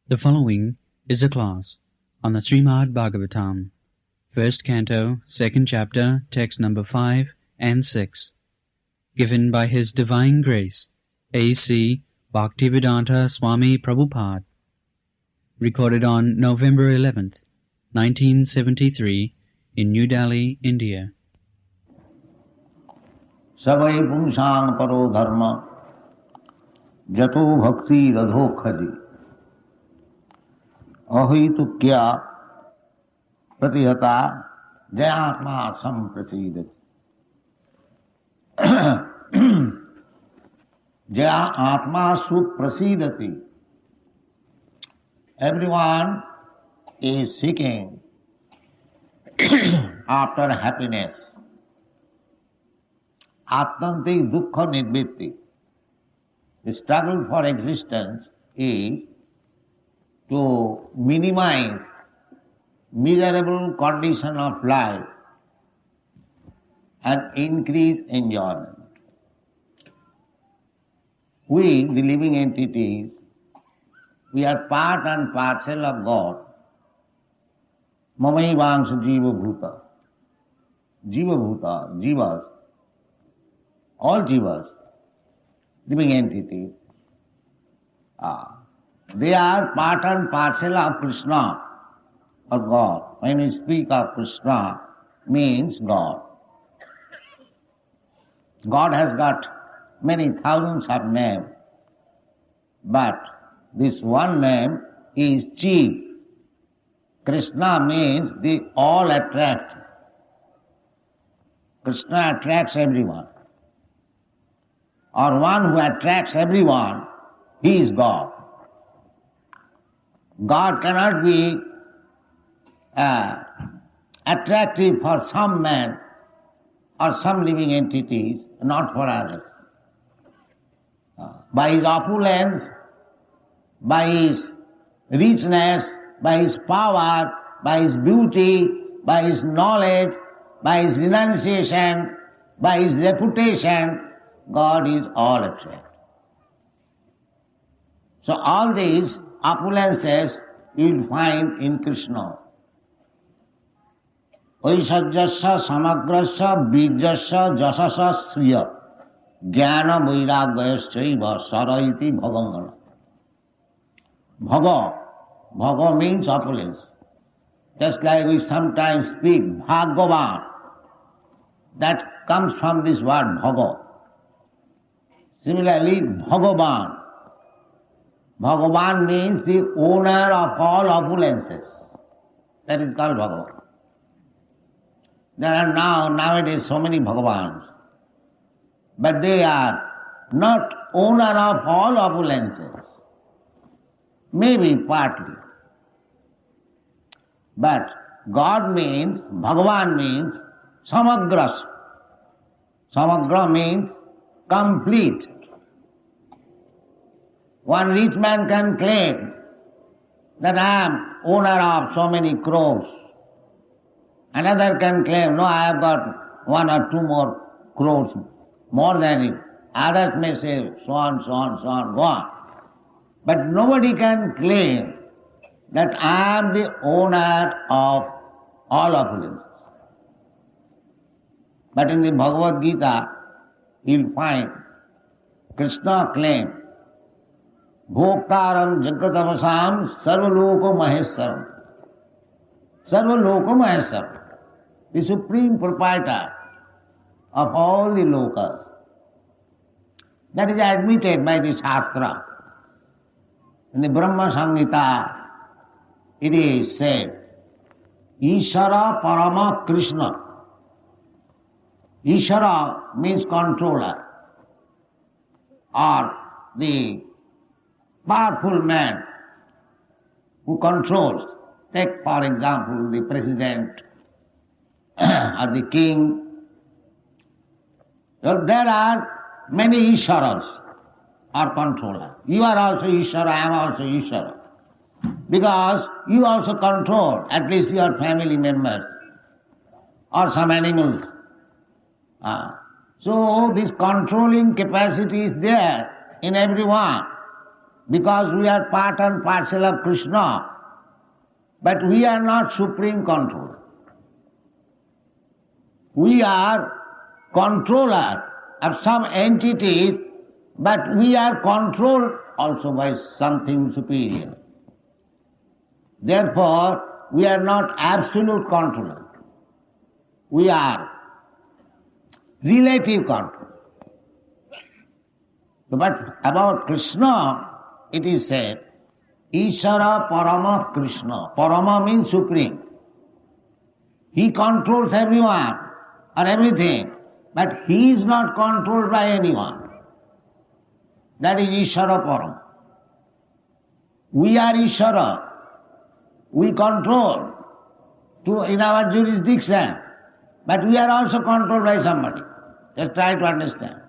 The following is a class on the Srimad Bhagavatam, first canto, second chapter, text number 5 and 6, given by His Divine Grace, A.C. Bhaktivedanta Swami Prabhupada, recorded on November 11th, 1973, in New Delhi, India. Savai pungsang paro dharma jato bhakti radho khaji ahitu kya pratihata jayatma samprasidati jaya atma suprasidati. Everyone is seeking after happiness. Atmantik dukkha nirvitti. The struggle for existence is to minimize miserable condition of life and increase enjoyment. We, the living entities, we are part and parcel of God. Mamai vangsa jiva bhuta. Jiva bhuta, jivas, all jivas, living entities, they are part and parcel of Krishna or God. When we speak of Krishna, means God. God has got many thousands of names, but this one name is chief. Krishna means the all attract. Krishna attracts everyone. Or one who attracts everyone, he is God. God cannot be attractive for some man or some living entities, not for others. By his opulence, by his richness, by his power, by his beauty, by his knowledge, by his renunciation, by his reputation, God is all attracted. So all these opulences you will find in Krishna. Aishajyasya samagrasya bijyasya jasasya sriya jnana vairagyayasya saraiti bhagangana. Bhaga means opulence. Just like we sometimes speak Bhagavan, that comes from this word Bhaga. Similarly, Bhagavan. Bhagavan means the owner of all opulences. That is called Bhagavan. There are nowadays so many Bhagavans, but they are not owner of all opulences. Maybe partly. But God means, Bhagavan means samagras. Samagra means complete. One rich man can claim that I am owner of so many crores. Another can claim, no, I have got 1 or 2 more crores more than him. Others may say so on, so on, so on, go on. But nobody can claim that I am the owner of all opulences. But in the Bhagavad Gita, you will find Krishna claimed, Bhoktaram Jagatavasam Sarvaloko Maheswaram. Sarvaloko Maheswaram, the supreme proprietor of all the lokas. That is admitted by the Shastra. In the Brahma Samhita, it is said, Ishara Parama Krishna. Ishara means controller, or the powerful man who controls. Take, for example, the president or the king. Well, there are many Isharas or controllers. You are also Ishara, I am also Ishara. Because you also control at least your family members or some animals. So this controlling capacity is there in everyone. because we are part and parcel of Krishna, but we are not supreme controller. We are controller of some entities, but we are controlled also by something superior. Therefore, we are not absolute controller. We are relative control. But about Krishna, it is said, Ishara Parama Krishna. Parama means supreme. He controls everyone or everything, but he is not controlled by anyone. That is Ishara Parama. We are Ishara. We control in our jurisdiction, but we are also controlled by somebody. Just try to understand.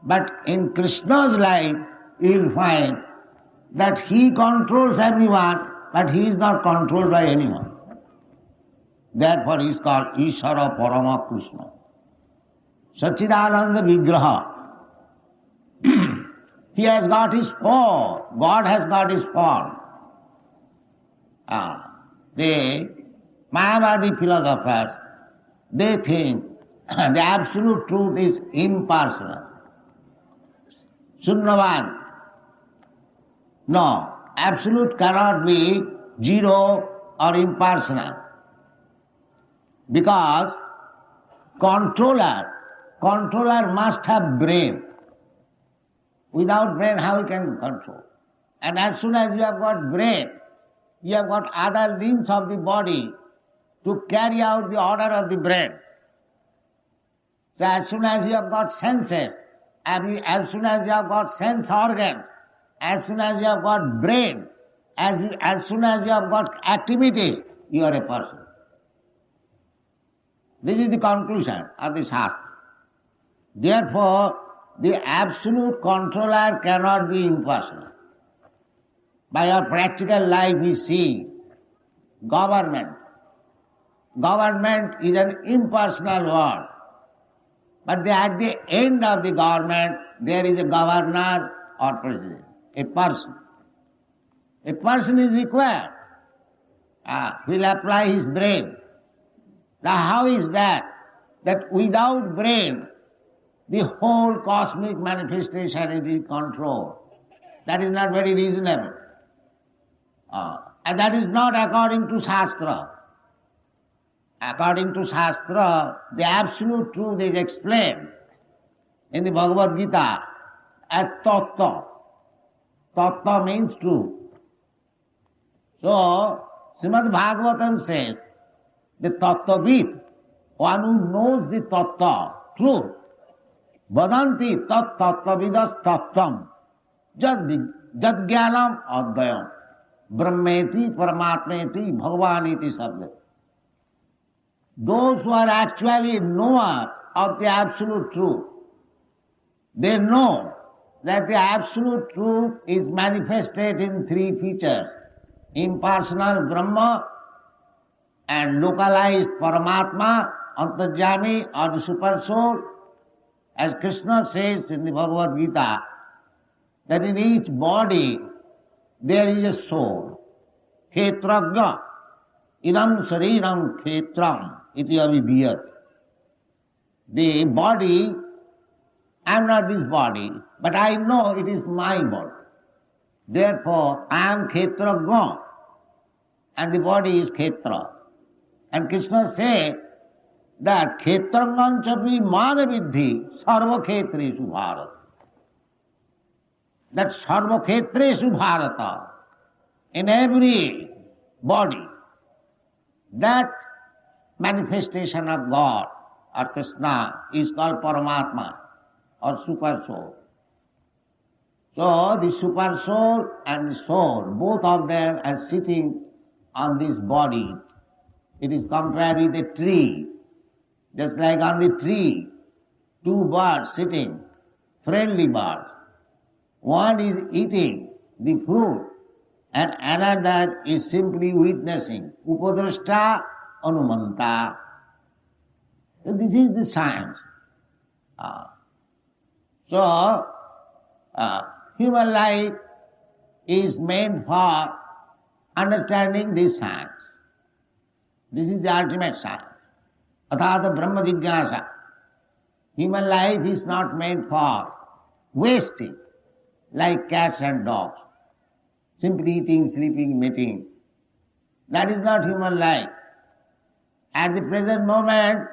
But in Krishna's life, you will find that he controls everyone, but he is not controlled by anyone. Therefore he is called Ishara Parama Krishna. Sachidananda Vigraha. He has got his form. God has got his form. The Mayavadi philosophers, they think the absolute truth is impersonal. Sunyavad. No, absolute cannot be zero or impersonal. Because controller must have brain. Without brain, how he can control? And as soon as you have got brain, you have got other limbs of the body to carry out the order of the brain. So as soon as you have got senses, as soon as you have got sense organs, as soon as you have got brain, as soon as you have got activity, you are a person. This is the conclusion of the Shastra. Therefore, the absolute controller cannot be impersonal. By our practical life we see government. Government is an impersonal word. But at the end of the government, there is a governor or president, a person. A person is required. Will apply his brain. Now how is that? That without brain, the whole cosmic manifestation is in control. That is not very reasonable. And that is not according to Shastra. According to Shastra, the absolute truth is explained in the Bhagavad Gita as tattva. Tattva means truth. So, Srimad Bhagavatam says, the tattvavid, one who knows the tattva, truth, vadanti tat tattvavidas tattvam, jad jnanam advayam, brahmeti paramatmeti bhagavaniti sabda. Those who are actually knower of the absolute truth, they know that the absolute truth is manifested in three features: impersonal Brahma and localized Paramatma, Antarjami or the Super Soul. As Krishna says in the Bhagavad Gita, that in each body there is a soul. Khetragya, idam sariram khetram iti avidiyat. The body, I am not this body, but I know it is my body. Therefore, I am Khetragya, and the body is Khetra. And Krishna said that Khetraganchapi madavidhi sarva khetreshu bharata. That sarva khetreshu bharata, in every body, that manifestation of God or Krishna is called Paramatma or Super Soul. So the Super Soul and the Soul, both of them are sitting on this body. It is compared with a tree. Just like on the tree, two birds sitting, friendly birds. One is eating the fruit and another is simply witnessing. Upadrashta anumanta. This is the science. So, human life is meant for understanding this science. This is the ultimate science. Athata Brahma Jigyasa. Human life is not meant for wasting like cats and dogs, simply eating, sleeping, mating. That is not human life. At the present moment,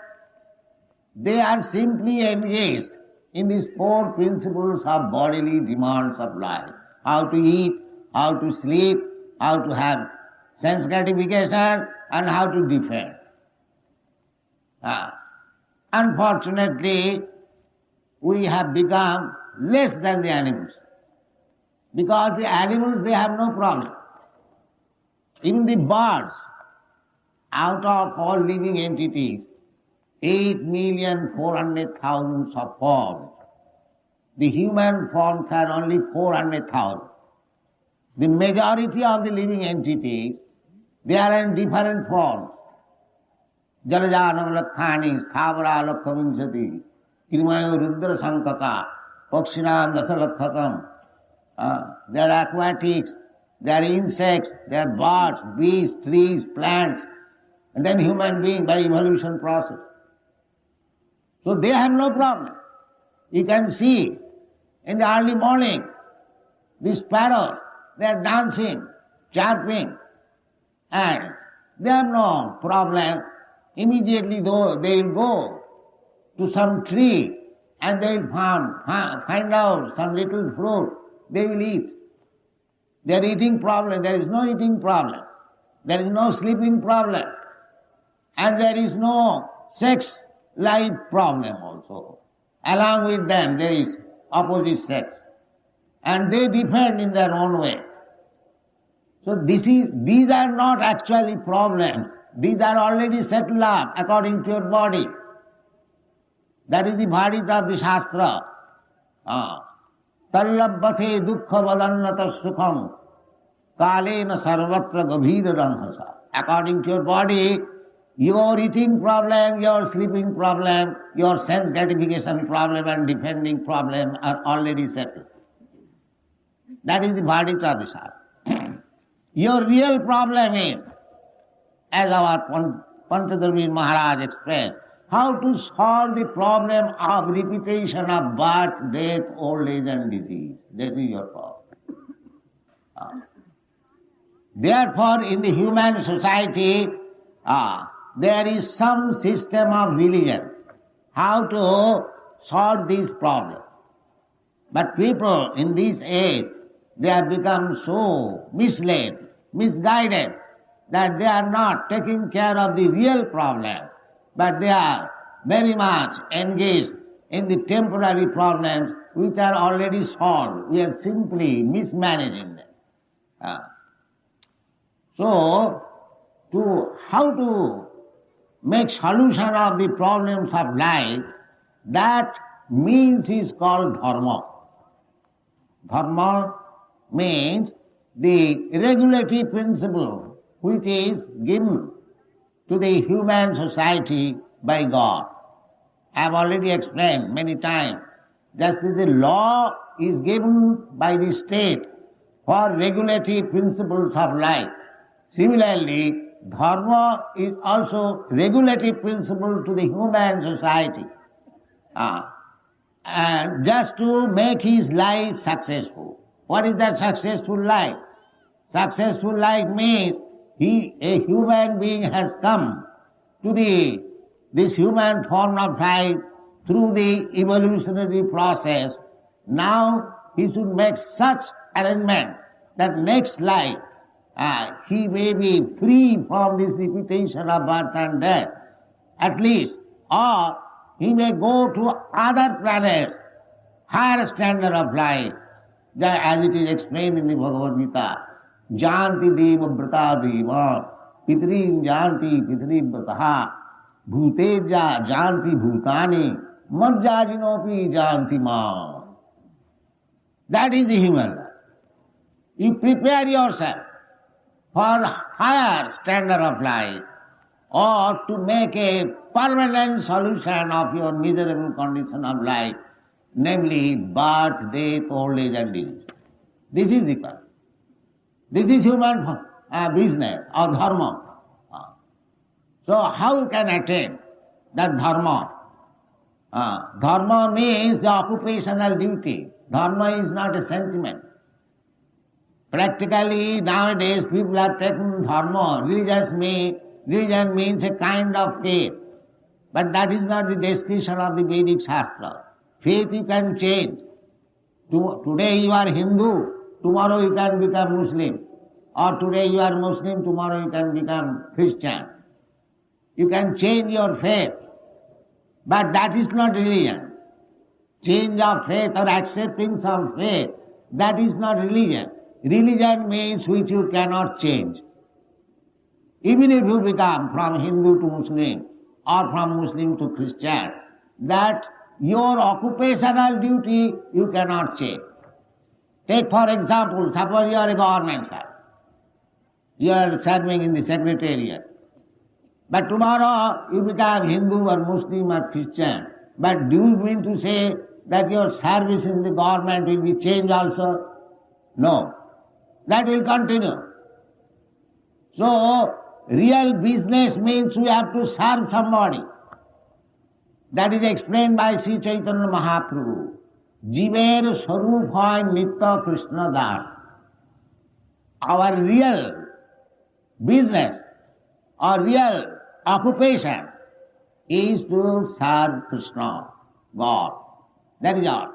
they are simply engaged in these four principles of bodily demands of life. How to eat, how to sleep, how to have sense gratification, and how to defend. Unfortunately, we have become less than the animals. Because the animals, they have no problem. Even the birds, out of all living entities, 8,400,000 of forms. The human forms are only 400,000. The majority of the living entities, they are in different forms. Jalajanam lakhani, sthavara lakhavinsati, kirmayo rudra sankaka, pakshinam dasalakhatam. They are aquatics, they are insects, they are birds, beasts, trees, plants, and then human beings by evolution process. So they have no problem. You can see in the early morning, these sparrows, they are dancing, chirping, and they have no problem. Immediately though they will go to some tree and they will find out some little fruit, they will eat. They are eating problem, there is no eating problem. There is no sleeping problem. And there is no sex life problem also. Along with them there is opposite sex. And they defend in their own way. So these are not actually problems. These are already settled up according to your body. That is the verdict of the Shastra. Tallabbathe dukkha vadannata sukham kalena sarvatra gabhira ranghasa. According to your body, your eating problem, your sleeping problem, your sense gratification problem and defending problem are already settled. That is the verdict of the Shastra. Your real problem is, as our Panchadharmi Maharaj explained, how to solve the problem of repetition of birth, death, old age and disease. That is your problem. Therefore, in the human society, there is some system of religion, how to solve these problems. But people in this age, they have become so misled, misguided, that they are not taking care of the real problem, but they are very much engaged in the temporary problems which are already solved. We are simply mismanaging them. So, how to make solution of the problems of life, that means is called dharma. Dharma means the regulative principle which is given to the human society by God. I have already explained many times, just as the law is given by the state for regulative principles of life, similarly, dharma is also regulative principle to the human society. And just to make his life successful. What is that successful life? Successful life means a human being has come to this human form of life through the evolutionary process. Now he should make such arrangement that next life he may be free from this repetition of birth and death, at least, or he may go to other planets, higher standard of life, as it is explained in the Bhagavad Gita. Janti deva brata deva, pitrim janti pitrim brataha, bhuteja janti bhutani, majjajinopi janti ma. That is the human life. You prepare yourself for higher standard of life, or to make a permanent solution of your miserable condition of life, namely birth, death, old age and disease. This is the question. This is human business or dharma. So how you can attain that dharma? Dharma means the occupational duty. Dharma is not a sentiment. Practically nowadays people have taken dharma. Religion means a kind of faith. But that is not the description of the Vedic Shastra. Faith you can change. Today you are Hindu, tomorrow you can become Muslim. Or today you are Muslim, tomorrow you can become Christian. You can change your faith. But that is not religion. Change of faith or accepting some faith, that is not religion. Religion means which you cannot change. Even if you become from Hindu to Muslim or from Muslim to Christian, that your occupational duty you cannot change. Take for example, suppose you are a government servant. You are serving in the secretariat. But tomorrow you become Hindu or Muslim or Christian. But do you mean to say that your service in the government will be changed also? No. That will continue. So, real business means we have to serve somebody. That is explained by Sri Chaitanya Mahaprabhu. Jiver Swaruphay Nitya Krishna Das. Our real business or real occupation is to serve Krishna, God. That is all.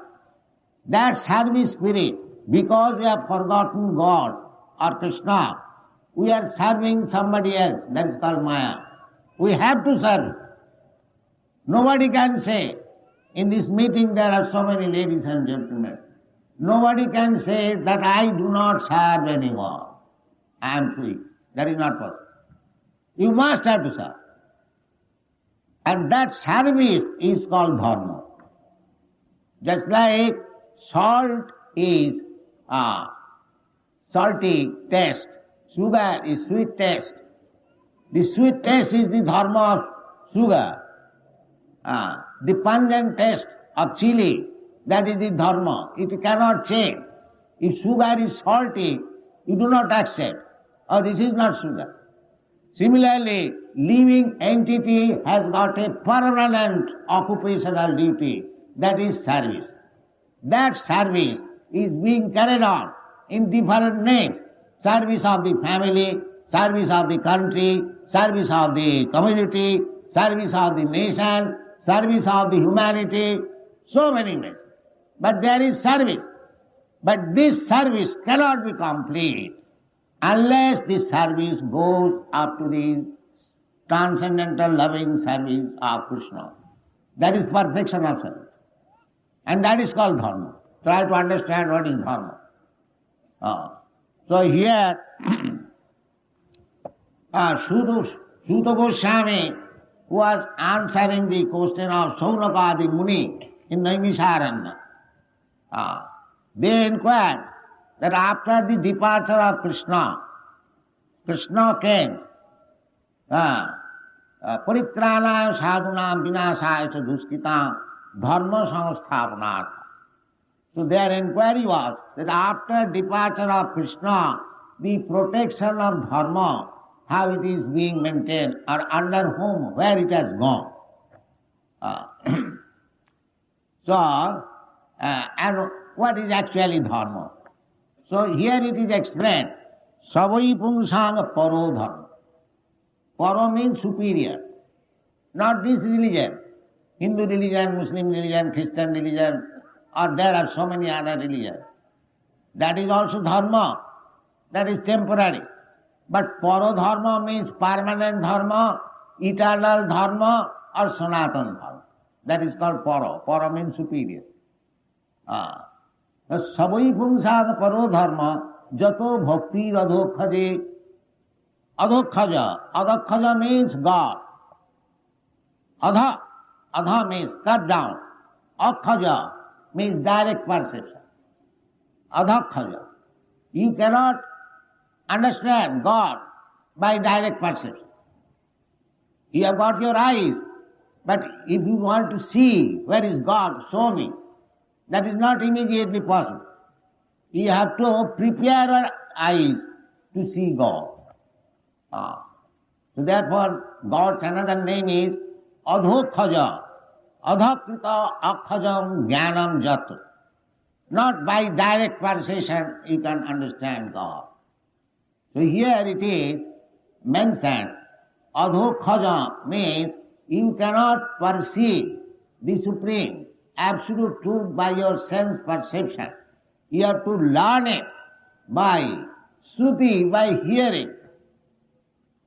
That service spirit, because we have forgotten God or Krishna, we are serving somebody else. That is called Maya. We have to serve. Nobody can say, in this meeting there are so many ladies and gentlemen. Nobody can say that I do not serve anyone. I am free. That is not possible. You must have to serve. And that service is called dharma. Just like salt is salty taste, sugar is sweet taste. The sweet taste is the dharma of sugar. The pungent taste of chili, that is the dharma. It cannot change. If sugar is salty, you do not accept. Oh, this is not sugar. Similarly, living entity has got a permanent occupational duty, that is service. That service is being carried on in different names. Service of the family, service of the country, service of the community, service of the nation, service of the humanity, so many names. But there is service. But this service cannot be complete unless this service goes up to the transcendental loving service of Krishna. That is perfection of service. And that is called dharma. Try to understand what is dharma. So here, Suta Goswami was answering the question of Saunaka the Muni in Naimisharanya. They inquired that after the departure of Krishna, Krishna came, Paritranaya sadhunam vinasaya cha duskitam dharma samsthapanartha. So their inquiry was that after departure of Krishna, the protection of dharma, how it is being maintained, or under whom, where it has gone. And what is actually dharma? So here it is explained, Savai Pungsang Paro Dharma. Paro means superior, not this religion. Hindu religion, Muslim religion, Christian religion, or there are so many other religions. That is also dharma, that is temporary. But Paro Dharma means permanent dharma, eternal dharma, or Sanatana dharma. That is called Paro. Paro means superior. Savai Pungsang Paro Dharma Jato Bhakti Adhokhaje. Adhokhaja means God. Adha means cut down. Akhaja means direct perception. Adhakhaja. You cannot understand God by direct perception. You have got your eyes, but if you want to see where is God, show me. That is not immediately possible. You have to prepare your eyes to see God. So therefore, God's another name is Adhokhaja. Adhakrita akhajam jnanam jat. Not by direct perception you can understand God. So here it is mentioned, Adhokhaja means you cannot perceive the Supreme, absolute truth by your sense perception. You have to learn it by Shruti, by hearing.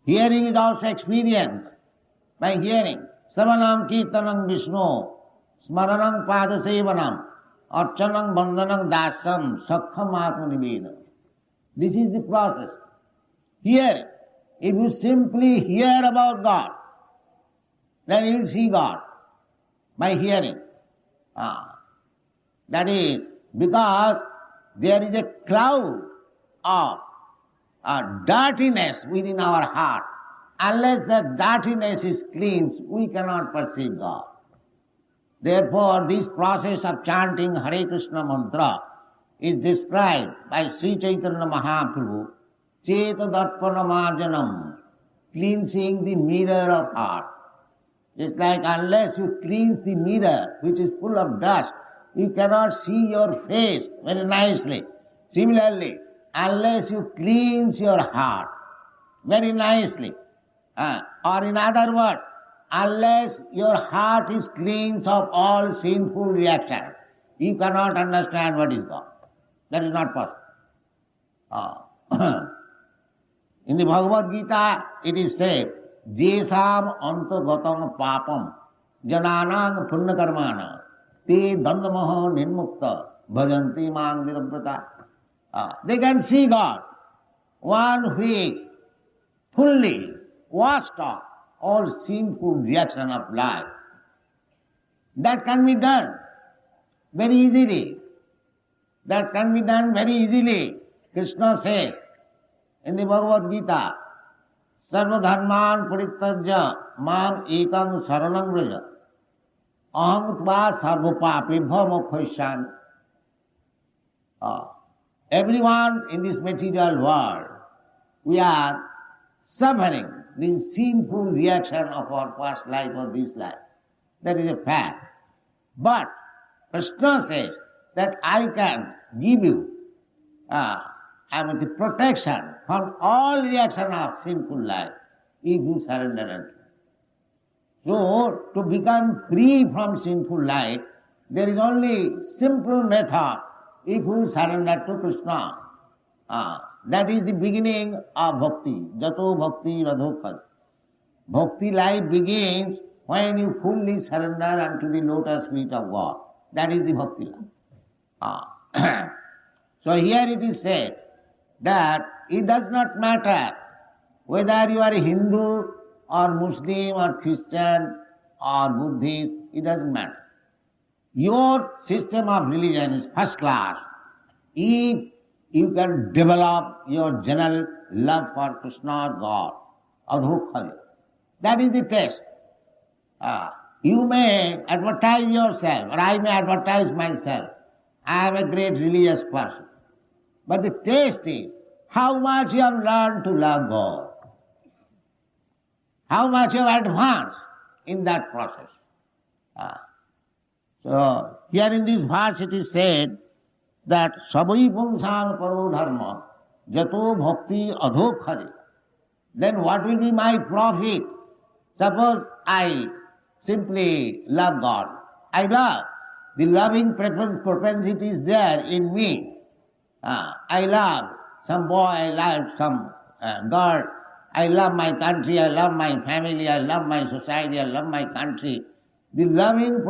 Hearing is also experience by hearing. Savanam kirtanam Vishnu, smaranam padasevanam, archanam bandhanam dasam, sakham atmanivedam. This is the process. Hearing. If you simply hear about God, then you will see God by hearing. That is because there is a cloud of dirtiness within our heart. Unless that dirtiness is cleansed, we cannot perceive God. Therefore, this process of chanting Hare Krishna mantra is described by Sri Chaitanya Mahaprabhu, Cheta Darpana Marjanam, cleansing the mirror of heart. It's like unless you cleanse the mirror, which is full of dust, you cannot see your face very nicely. Similarly, unless you cleanse your heart very nicely, or in other words, unless your heart is cleansed of all sinful reactions, you cannot understand what is God. That is not possible. In the Bhagavad Gita, it is said, Jesam antagatam papam jananang punnakarmana te dandamaha nirmukta bhajanti mang nirabrata. They can see God, one who is fully washed off all sinful reaction of life. That can be done very easily. That can be done very easily. Krishna says in the Bhagavad Gita, Sarva dharman parityajya mam ekam saranam vraja aham tva sarva papebhya mokshayan. Everyone in this material world, we are suffering the sinful reaction of our past life or this life. That is a fact. But Krishna says that I can give you the protection from all reaction of sinful life if you surrender unto me. So, to become free from sinful life, there is only simple method if you surrender to Krishna. That is the beginning of bhakti. Jato bhakti radhokad. Bhakti life begins when you fully surrender unto the lotus feet of God. That is the bhakti life. So here it is said that it does not matter whether you are a Hindu or Muslim or Christian or Buddhist, it doesn't matter. Your system of religion is first class if you can develop your general love for Krishna, God, Adhokhaja. That is the test. You may advertise yourself, or I may advertise myself. I am a great religious person. But the test is how much you have learned to love God. How much you have advanced in that process. So here in this verse it is said that Sabai Pungsang Paro Dharma Jato Bhakti Adhokhaja. Then what will be my profit? Suppose I simply love God. I love. The loving propensity is there in me. I love some boy, I love some girl. I love my country, I love my family, I love my society, I love my country. The loving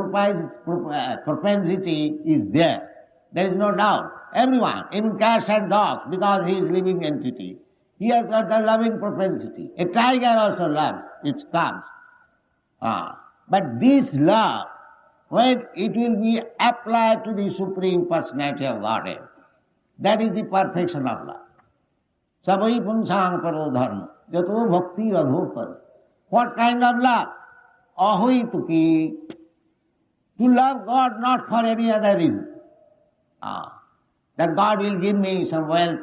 propensity is there. There is no doubt. Everyone, even cats and dogs, because he is living entity, he has got the loving propensity. A tiger also loves its cubs. But this love, when it will be applied to the Supreme Personality of Godhead, that is the perfection of love. Sabai Pungsang Paro Dharma, Jato Bhakti Adhokhaja. What kind of love? Ahoituki. To love God not for any other reason. That God will give me some wealth,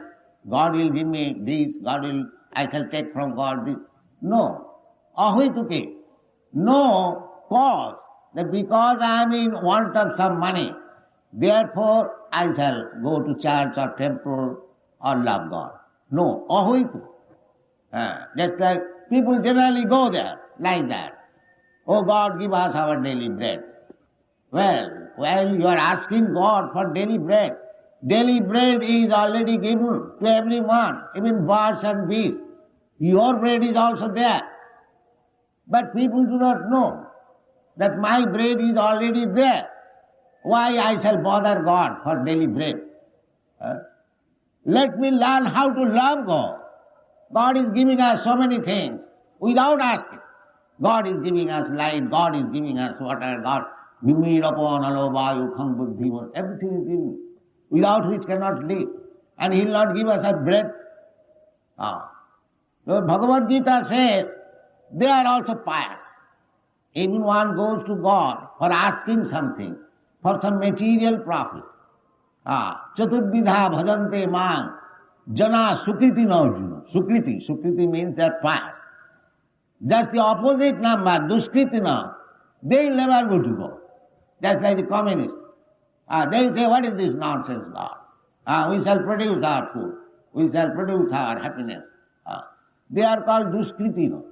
God will give me this, I shall take from God this. No. Ahituke. No cause. That because I am in want of some money, therefore I shall go to church or temple or love God. No. Ahuitu. Just like people generally go there, like that. Oh God, give us our daily bread. Well, you are asking God for daily bread. Daily bread is already given to everyone, even birds and beasts. Your bread is also there. But people do not know that my bread is already there. Why I shall bother God for daily bread? Let me learn how to love God. God is giving us so many things without asking. God is giving us light, God is giving us water, God, everything is given, without which cannot live. And He will not give us a bread. So Bhagavad Gita says, they are also pious. Even one goes to God for asking something, for some material profit. Chaturdvidha bhajante mang, jana sukriti na arjuna. Sukriti means they are pious. Just the opposite number, duskritina, they will never go to God. Just like the communists. They will say, what is this nonsense, God? We shall produce our food. We shall produce our happiness. They are called duskritina.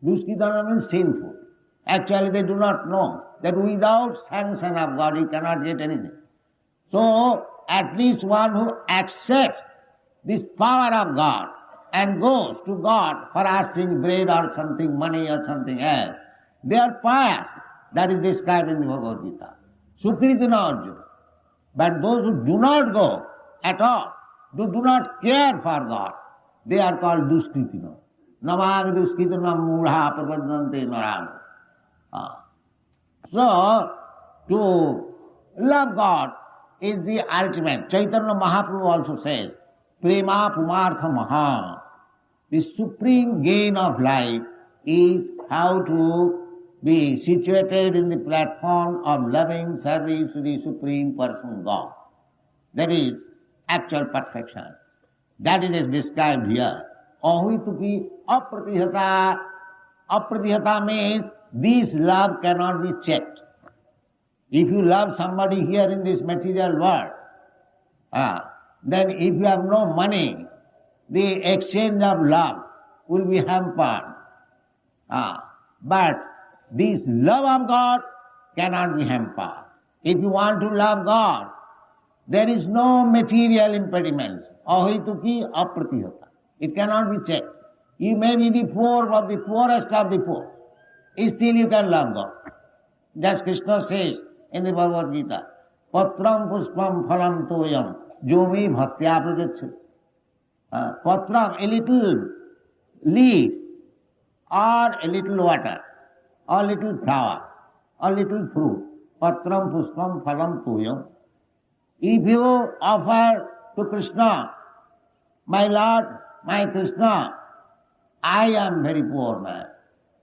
Duskritina means sinful. Actually, they do not know that without sanction of God, you cannot get anything. So, at least one who accepts this power of God and goes to God for asking bread or something, money or something else, they are pious. That is described in the Bhagavad Gita. Sukritina Arjuna. But those who do not go at all, who do not care for God, they are called duskritina. Namag duskritina mudha prapadante narana. So, to love God is the ultimate. Chaitanya Mahaprabhu also says, Prema Pumartha Maha. The supreme gain of life is how to be situated in the platform of loving service to the Supreme Person God. That is actual perfection. That is described here. Ahituki apratihata. Apratihata means this love cannot be checked. If you love somebody here in this material world, then if you have no money, the exchange of love will be hampered. But this love of God cannot be hampered. If you want to love God, there is no material impediments. Ahituki apratihata. It cannot be checked. You may be the poor of the poorest of the poor. Still you can love God. Just Krishna says in the Bhagavad Gita, Patram puspam phalam toyam jomi bhaktya prajachati. Patram, a little leaf, or a little water, or a little flower, or a little fruit. Patram puspam phalam toyam. If you offer to Krishna, my Lord, my Krishna, I am very poor man.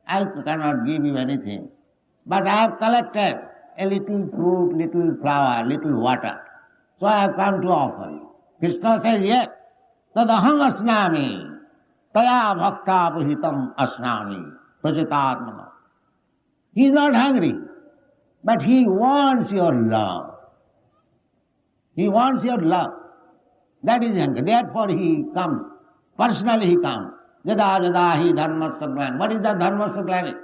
I cannot give you anything. But I have collected a little fruit, little flower, little water. So I have come to offer you. Krishna says, yes. Tadahang asnami. Taya bhakta puhitam asnami. Prajatatmana. He is not hungry, but he wants your love. He wants your love. That is hunger. Therefore he comes. Personally he comes. Jada jada hi dharma sattva. What is the dharma sattva?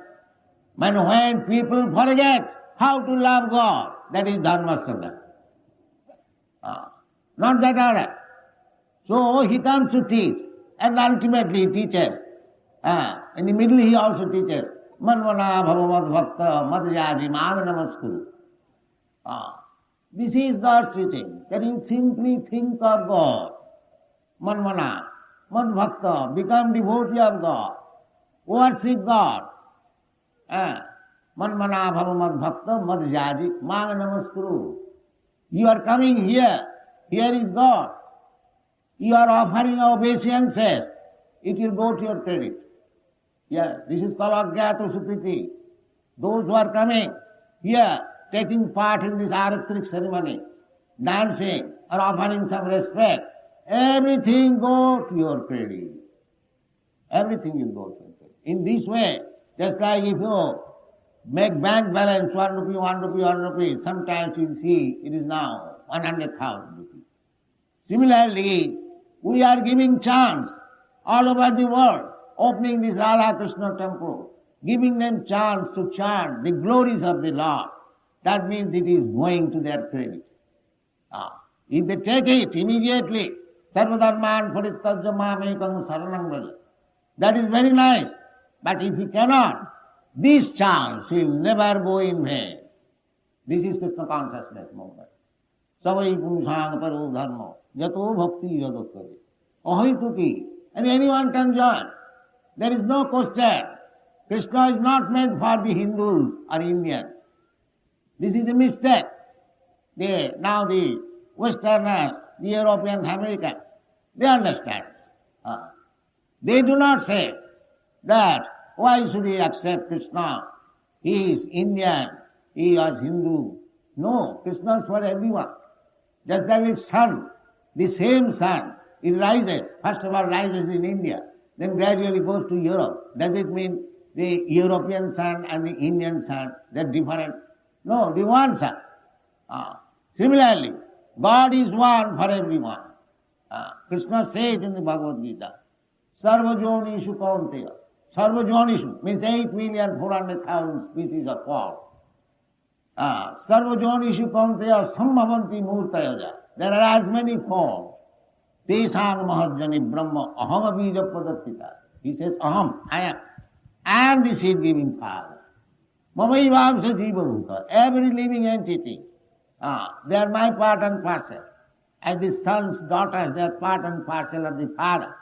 When people forget how to love God, that is dharma sattva. Not that other. So he comes to teach, and ultimately he teaches. In the middle he also teaches. Manvana bhavamad bhakta madhyaji mag namaskuru. This is God's teaching, that you simply think of God. Manvana, mad bhakta, become devotee of God. Worship God. Manvana bhavamad bhakta madhyaji mag namaskuru. You are coming here. Here is God. You are offering obeisances. It will go to your credit. Yeah, this is called Agyata Sukriti. Those who are coming here, taking part in this aratrik ceremony, dancing or offering some respect, everything go to your credit. Everything will go to your credit. In this way, just like if you make bank balance 1 rupee, 1 rupee, 1 rupee, sometimes you will see it is now 100,000 rupees. Similarly, we are giving chance all over the world, opening this Radha Krishna temple, giving them chance to chant the glories of the Lord. That means it is going to their credit. If they take it immediately, Sarvadharman Parityajya Mamekam Saranam Vraja, that is very nice. But if you cannot, this chance will never go in vain. This is Krishna consciousness movement. Savai Pumsang Paro Dharma, Yato Bhakti Yadokare. Ahituki, and anyone can join. There is no question. Krishna is not meant for the Hindus or Indians. This is a mistake. Now the Westerners, the Europeans, Americans, they understand. They do not say that why should we accept Krishna? He is Indian, he is Hindu. No, Krishna is for everyone. Just like the sun, the same sun, it rises. First of all rises in India, then gradually goes to Europe. Does it mean the European sun and the Indian sun, they are different? No, the one sun. Similarly, God is one for everyone. Krishna says in the Bhagavad Gita, Sarvajonishu Kaunteya. Sarvajonishu means 8,400,000 species of form. Sarvajonishu Kaunteya Sambhavanti Murtayaja. There are as many forms. Tesang Mahajani Brahma Aham Abhija Padattita. He says, Aham, I am. I am the seed-giving Father. Mamaivamsa Jiva Bhuta. Every living entity. They are my part and parcel. As the sons, daughters, they are part and parcel of the Father.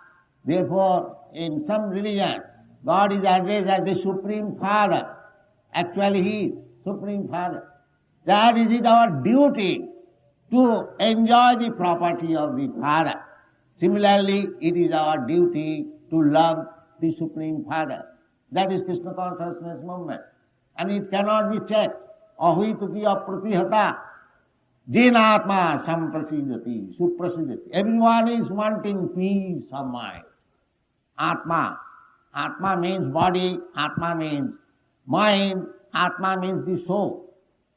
Therefore, in some religion, God is addressed as the Supreme Father. Actually, He is Supreme Father. That is it our duty to enjoy the property of the Father. Similarly, it is our duty to love the Supreme Father. That is Krishna consciousness movement. And it cannot be checked. Ahituki apratihata. Jenatma samprasidati, suprasidati. Everyone is wanting peace of mind. Atma. Atma means body, Atma means mind, Atma means the soul.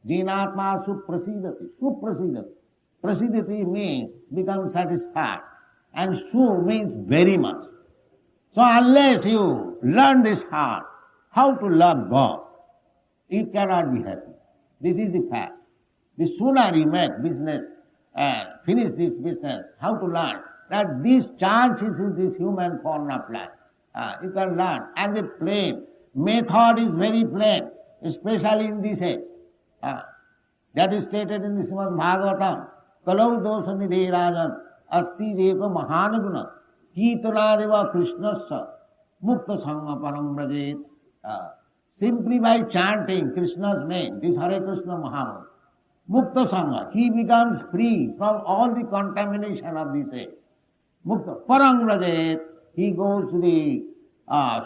Jenatma suprasidati, suprasidati. Prasidati means become satisfied. And su means very much. So unless you learn this heart, how to love God, you cannot be happy. This is the fact. The sooner you make business and finish this business, how to learn that these chances in this human form of life, you can learn. And the plain method is very plain, especially in this age. That is stated in the Srimad Bhagavatam. Kalau dosa nidhe rajan asti jeko mahanaguna Kitanadeva Krishnasya mukta sangha param brajet. Simply by chanting Krishna's name, this Hare Krishna Mahamantra, Mukta Sangha, he becomes free from all the contamination of this age. Mukta Parang Vrajet, he goes to the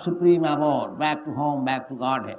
supreme abode, back to home, back to Godhead.